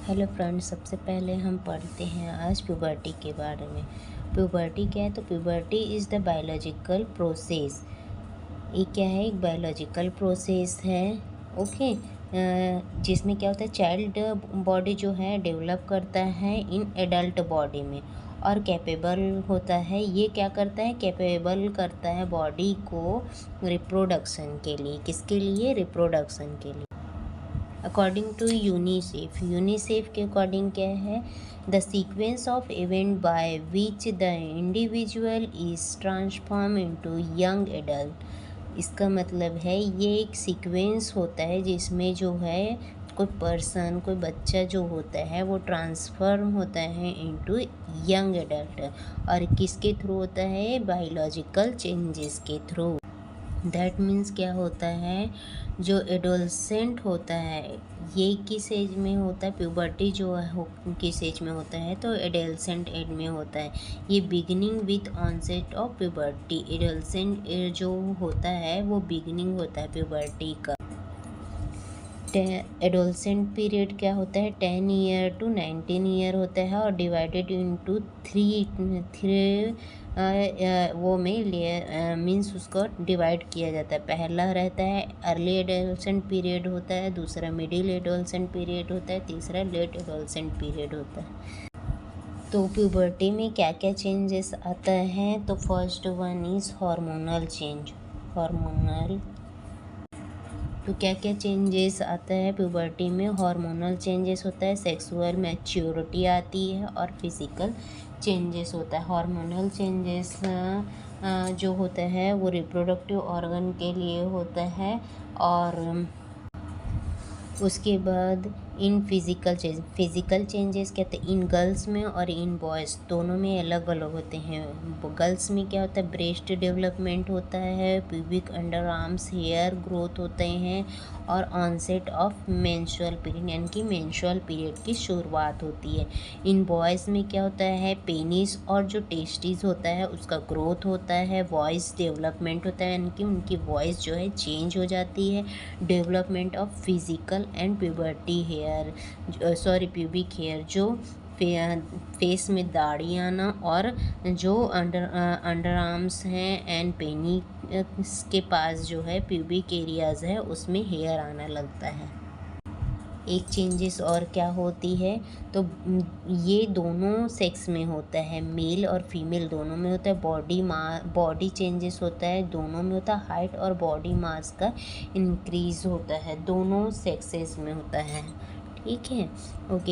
Hello friends, सबसे पहले हम पढ़ते हैं आज प्यूबर्टी के बारे में। प्यूबर्टी क्या है? तो puberty is the biological process. ये क्या है? एक बायोलॉजिकल प्रोसेस है। ओके। जिसमें क्या होता है, चाइल्ड बॉडी जो है डेवलप करता है इन एडल्ट बॉडी में और कैपेबल होता है। ये क्या करता है? कैपेबल करता है बॉडी को रिप्रोडक्शन के लिए। किसके लिए? रिप्रोडक्शन के लिए। अकॉर्डिंग टू यूनिसेफ के अकॉर्डिंग क्या है? The sequence of event by which the individual is transform into young adult. इसका मतलब है ये एक सीक्वेंस होता है जिसमें जो है कोई पर्सन, कोई बच्चा जो होता है वो ट्रांसफॉर्म होता है इनटू यंग एडल्ट। और किसके थ्रू होता है? बायोलॉजिकल चेंजेस के थ्रू। दैट मीन्स क्या होता है, जो एडोलसेंट होता है ये किस एज में होता है? प्यूबर्टी जो है किस एज में होता है? तो एडोलसेंट एज में होता है। ये beginning with onset of puberty. Adolescent age जो होता है वो बिगिनिंग होता है प्यूबर्टी का। एडोलसेंट पीरियड क्या होता है? 10 ईयर टू 19 ईयर होता है और डिवाइडेड इनटू थ्री वो में लेयर मीन्स उसको डिवाइड किया जाता है। पहला रहता है अर्ली एडोलसेंट पीरियड होता है, दूसरा मिडिल एडोलसेंट पीरियड होता है, तीसरा लेट एडोलसेंट पीरियड होता है। तो प्यूबर्टी में क्या क्या चेंजेस आता है? तो first one is hormonal change. तो क्या क्या चेंजेस आता है प्यूबर्टी में? हार्मोनल चेंजेस होता है, सेक्सुअल मैच्योरिटी आती है और फिजिकल चेंजेस होता है। हार्मोनल चेंजेस जो होता है वो रिप्रोडक्टिव ऑर्गन के लिए होता है। और उसके बाद इन फिज़िकल चेंजेस कहते हैं इन गर्ल्स में और इन बॉयज़ दोनों में अलग अलग होते हैं। गर्ल्स में क्या होता है? ब्रेस्ट डेवलपमेंट होता है, pubic underarms hair growth होते हैं और ऑनसेट ऑफ मेंस्ट्रुअल पीरियड यानी कि मेंस्ट्रुअल पीरियड की शुरुआत होती है। इन बॉयज़ में क्या होता है? पेनिस और जो टेस्टिस होता है उसका ग्रोथ होता है, वॉइस डेवलपमेंट होता है यानी कि उनकी वॉइस जो है चेंज हो जाती है। Development of physical and puberty hair pubic hair जो फेस में दाढ़ी आना और जो अंडर आर्म्स हैं एंड पेनी के पास जो है प्यूबिक एरियाज है उसमें हेयर आना लगता है। एक चेंजेस और क्या होती है? तो ये दोनों सेक्स में होता है, मेल और फीमेल दोनों में होता है। बॉडी चेंजेस होता है, दोनों में होता है। हाइट और बॉडी मास का इंक्रीज होता है, दोनों सेक्सेस में होता है। ठीक है, ओके।